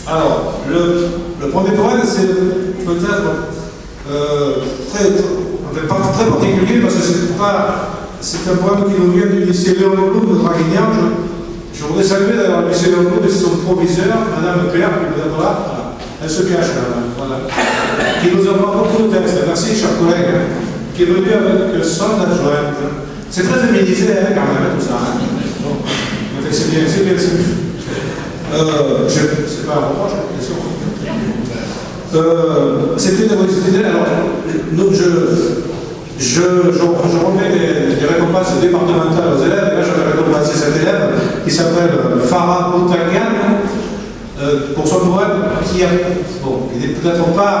Alors, le premier poème, c'est peut-être très particulier parce que c'est un poème qui nous vient du lycée Léon Blum de Draguignan. Je voudrais saluer d'ailleurs le lycée Léon Blum et son proviseur, Madame Claire, qui peut être là. Elle se cache là, voilà. Qui nous envoie beaucoup de textes. Merci, chers collègues, qui est venu avec son adjointe. C'est très féminisé, hein, quand même, tout ça. Hein. Bon. C'est bien, c'est bien. C'est pas un reproche, bien sûr. C'était alors, je remets des récompenses départementales aux élèves, et là j'avais récompensé cet élève qui s'appelle Farah Boutagan pour son poème qui n'est peut-être pas,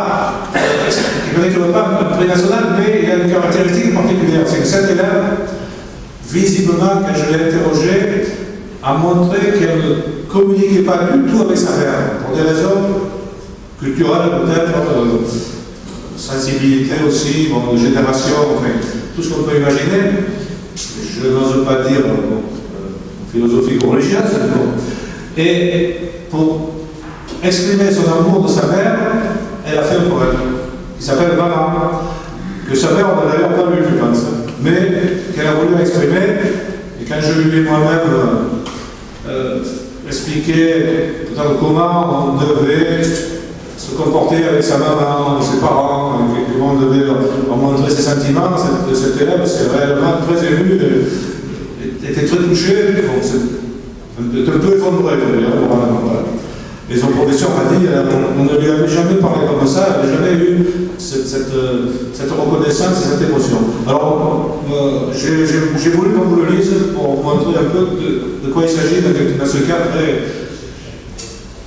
qui ne mérite pas un prix national, mais il a une caractéristique particulière, c'est que cet élève, visiblement, quand je l'ai interrogé, a montré qu'elle ne communiquait pas du tout avec sa mère, pour des raisons culturelles peut-être, sensibilité aussi, de génération, enfin, tout ce qu'on peut imaginer. Je n'ose pas dire philosophie ou religieuse. Et pour exprimer son amour de sa mère, elle a fait un poème qui s'appelle Maman, que sa mère n'a d'ailleurs pas lu, je pense, mais qu'elle a voulu exprimer. Et quand je lui ai moi-même expliqué comment on devait se comporter avec sa maman, ses parents, comment on devait leur montrer ses sentiments, cet élève s'est réellement très ému, était très touché, était un peu effondré, voilà. Et son professeur m'a dit, on ne lui avait jamais parlé comme ça, elle n'avait jamais eu cette reconnaissance et cette émotion. Alors, j'ai voulu qu'on vous le lise pour montrer un peu de quoi il s'agit dans ce cas très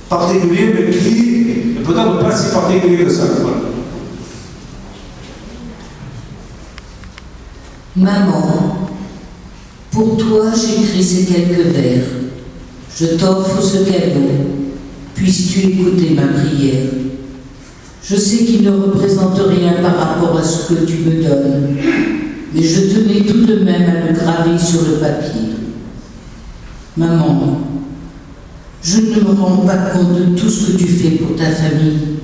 particulier, mais qui n'est peut-être pas si particulier que ça. Voilà. Maman, pour toi j'écris ces quelques vers. Je t'offre ce cadeau. Puisses-tu écouter ma prière? Je sais qu'il ne représente rien par rapport à ce que tu me donnes, mais je tenais tout de même à le graver sur le papier. Maman, je ne me rends pas compte de tout ce que tu fais pour ta famille.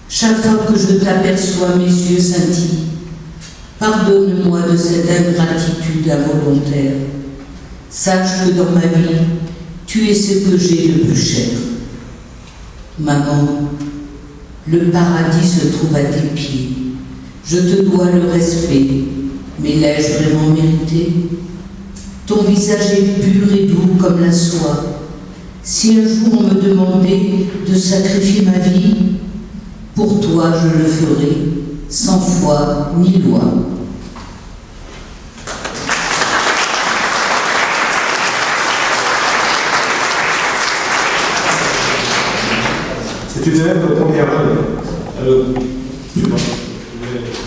Chaque fois que je t'aperçois, mes yeux scintillent. Pardonne-moi de cette ingratitude involontaire. Sache que dans ma vie, tu es ce que j'ai de plus cher. Maman, le paradis se trouve à tes pieds. Je te dois le respect, mais l'ai-je vraiment mérité? Ton visage est pur et doux comme la soie. Si un jour on me demandait de sacrifier ma vie, pour toi je le ferai, sans foi ni loi. C'est une élève de première année.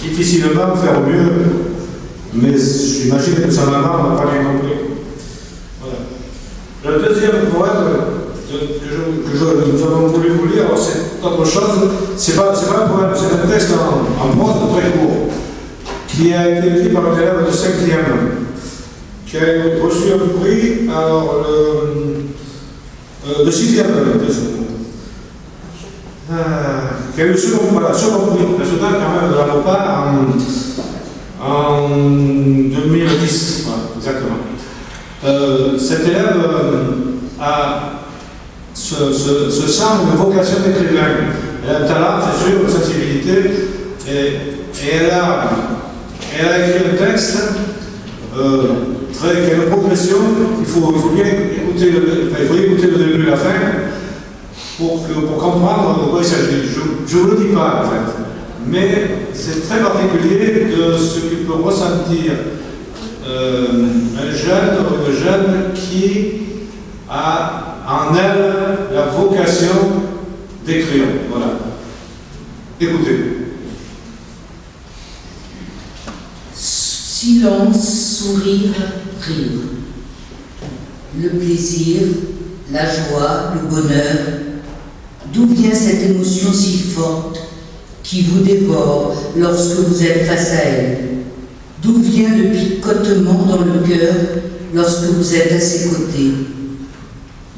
Difficilement faire mieux, mais j'imagine que sa maman n'a pas bien compris. Voilà. Le deuxième poème que nous avons voulu vous lire, c'est autre chose. C'est pas un poème, c'est un texte en prose très court, qui a été écrit par un élève de 5e, qui a reçu un prix, alors de 6e, qui a eu le second prix, national quand même de la LOPA en 2010, voilà, exactement. Cet élève se sent une vocation d'écrivain. Elle a un talent, c'est sûr, une sensibilité, et elle a écrit un texte qui a une progression. Il faut bien écouter le début et la fin. Pour comprendre de quoi il s'agit. Je ne vous le dis pas, en fait. Mais c'est très particulier de ce que peut ressentir un jeune ou une jeune qui a en elle la vocation d'écrire. Voilà. Écoutez. Silence, sourire, rire. Le plaisir, la joie, le bonheur. D'où vient cette émotion si forte qui vous dévore lorsque vous êtes face à elle? D'où vient le picotement dans le cœur lorsque vous êtes à ses côtés?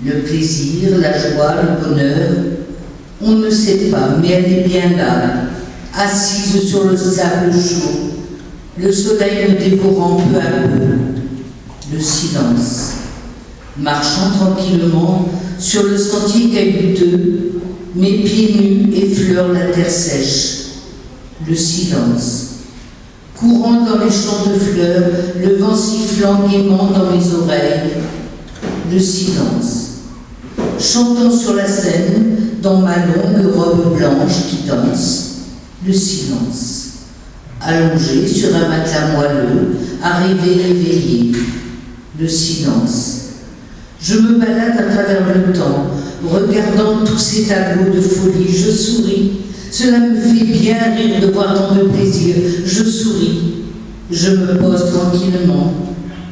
Le plaisir, la joie, le bonheur, On ne sait pas, mais elle est bien là, assise sur le sable chaud, le soleil me dévorant peu à peu. Le silence. Marchant tranquillement sur le sentier caillouteux, mes pieds nus effleurent la terre sèche. Le silence. Courant dans les champs de fleurs, le vent sifflant gaiement dans mes oreilles. Le silence. Chantant sur la scène, dans ma longue robe blanche qui danse. Le silence. Allongé sur un matelas moelleux, arrivé éveillé. Le silence. Je me balade à travers le temps, regardant tous ces tableaux de folie. Je souris. Cela me fait bien rire de voir tant de plaisir. Je souris. Je me pose tranquillement,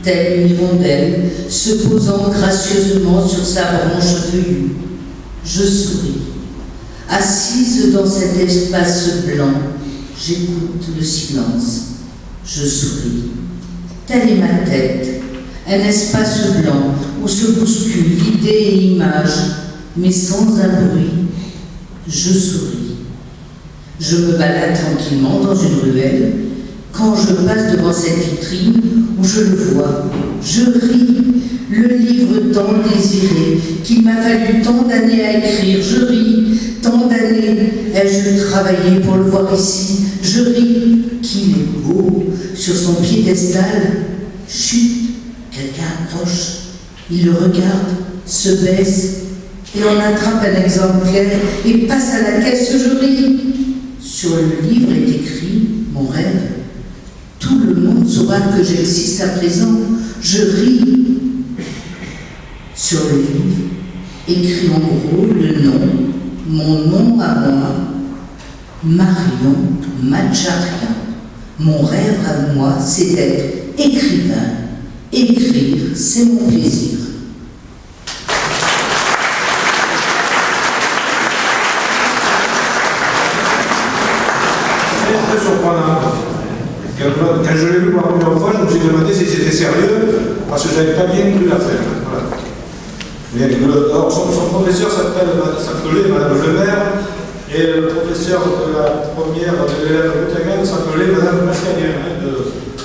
telle une hirondelle, se posant gracieusement sur sa branche feuillue. Je souris. Assise dans cet espace blanc, j'écoute le silence. Je souris. Telle est ma tête, un espace blanc où se bousculent idées et images, mais sans un bruit. Je souris. Je me balade tranquillement dans une ruelle. Quand je passe devant cette vitrine où je le vois, je ris. Le livre tant désiré, qu'il m'a fallu tant d'années à écrire, je ris. Tant d'années ai-je travaillé pour le voir ici, je ris. Qu'il est beau sur son piédestal. Chut, quelqu'un approche. Il le regarde, se baisse et en attrape un exemplaire et passe à la caisse. Je ris. Sur le livre est écrit mon rêve. Tout le monde saura que j'existe à présent. Je ris. Sur le livre, écrit en gros le nom, mon nom à moi, Marion Madjarian. Mon rêve à moi, c'est d'être écrivain. Écrire, c'est mon plaisir. C'est très surprenant. Quand je l'ai lu pour la première fois, je me suis demandé si c'était sérieux, parce que je n'avais pas bien cru la faire. Voilà. Mais alors, son professeur s'appelait Madame Lemaire, et le professeur de la première de l'élève Boutagan s'appelait Madame Mascagnin,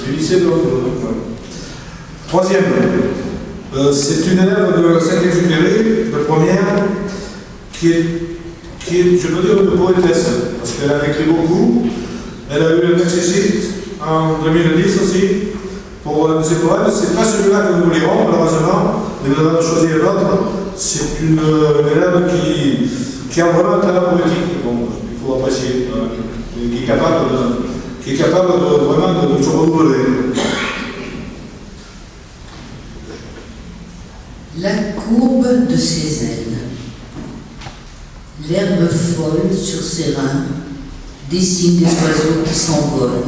du lycée de Londres. Voilà. Troisième, c'est une élève de Saint-Exupéry, de première, qui est, je peux dire, une poétesse, parce qu'elle a écrit beaucoup. Elle a eu le Maxicite en 2010 aussi, pour un de ses poèmes. C'est pas celui-là que nous lirons, malheureusement, mais nous avons choisi l'autre. C'est une élève qui a vraiment un talent poétique, bon, il faut apprécier, qui est capable vraiment de se renouveler. La courbe de ses ailes. L'herbe folle sur ses reins dessine des oiseaux qui s'envolent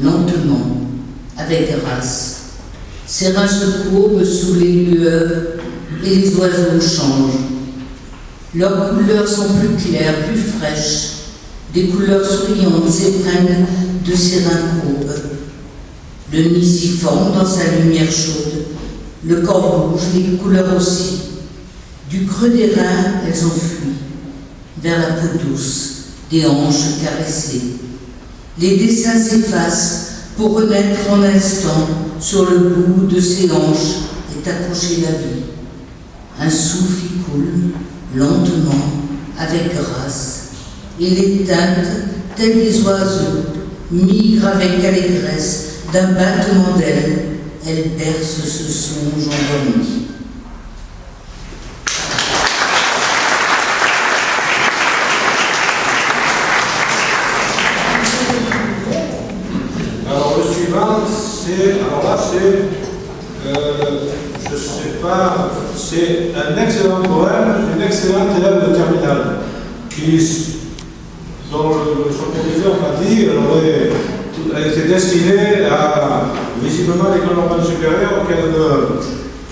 lentement, avec grâce. Ses reins se courbent sous les lueurs et les oiseaux changent. Leurs couleurs sont plus claires, plus fraîches. Des couleurs souriantes s'éprennent de ses reins courbes. Le nid s'y forme dans sa lumière chaude. Le corps bouge, les couleurs aussi. Du creux des reins, elles ont fui vers la peau douce des hanches caressées. Les dessins s'effacent pour renaître en instant. Sur le bout de ses hanches est accrochée la vie. Un souffle y coule, lentement, avec grâce, et les teintes, telles des oiseaux, migrent avec allégresse d'un battement d'ailes. Elle berce ce songe endormi. Alors le suivant, je sais pas, c'est un excellent poème d'une excellente élève de terminale, dont son professeur m'a dit elle était destinée à, visiblement, l'école normale supérieure,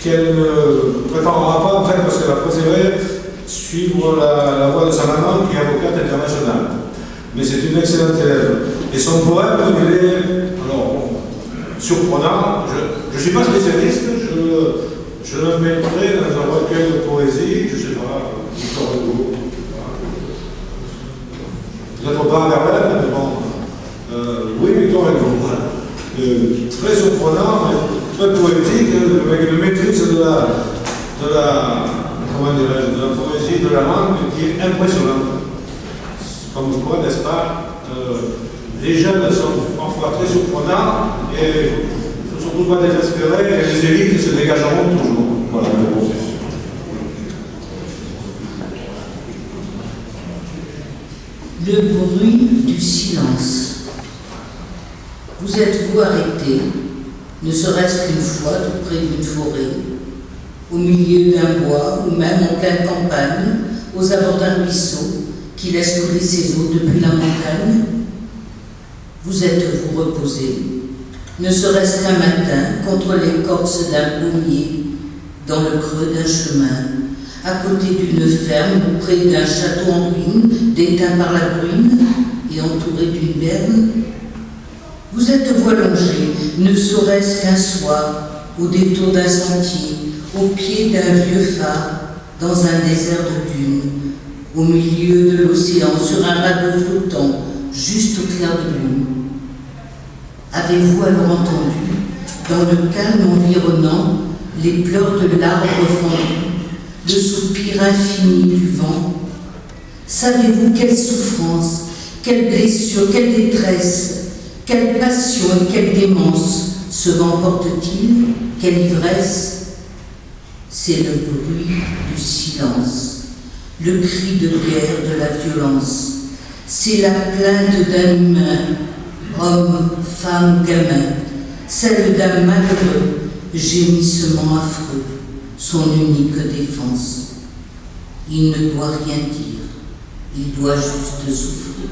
qu'elle ne préparera pas, en fait, parce qu'elle a préféré suivre la voie de sa maman, qui est avocate internationale. Mais c'est une excellente élève. Et son poème, il est, alors, surprenant. Je ne suis pas spécialiste, je le mettrai dans un recueil de poésie, je ne sais pas, Victor Hugo. peut-être pas à Verlaine, mais bon. Oui, Victor Hugo, voilà. Très surprenant, mais très poétique, avec une maîtrise de la poésie, de la langue qui est impressionnante. Comme quoi, n'est-ce pas, les jeunes sont parfois très surprenants et ne sont surtout pas désespérés et les élites se dégageront toujours. Voilà. Le bruit du silence. Vous êtes-vous arrêté, ne serait-ce qu'une fois tout près d'une forêt, au milieu d'un bois ou même en pleine campagne, aux abords d'un ruisseau qui laisse couler ses eaux depuis la montagne? Vous êtes-vous reposé, ne serait-ce qu'un matin, contre l'écorce d'un pommier, dans le creux d'un chemin, à côté d'une ferme ou près d'un château en ruine, déteint par la bruine et entouré d'une berne? Vous êtes-vous allongé, ne serait-ce qu'un soir, au détour d'un sentier, au pied d'un vieux phare, dans un désert de dunes, au milieu de l'océan, sur un radeau flottant, juste au clair de lune? Avez-vous alors entendu, dans le calme environnant, les pleurs de l'arbre fendu, le soupir infini du vent? Savez-vous quelle souffrance, quelle blessure, quelle détresse, quelle passion et quelle démence ce vent porte-t-il? Quelle ivresse? C'est le bruit du silence, le cri de guerre de la violence. C'est la plainte d'un humain, homme, femme, gamin, celle d'un malheureux, gémissement affreux, son unique défense. Il ne doit rien dire, il doit juste souffrir.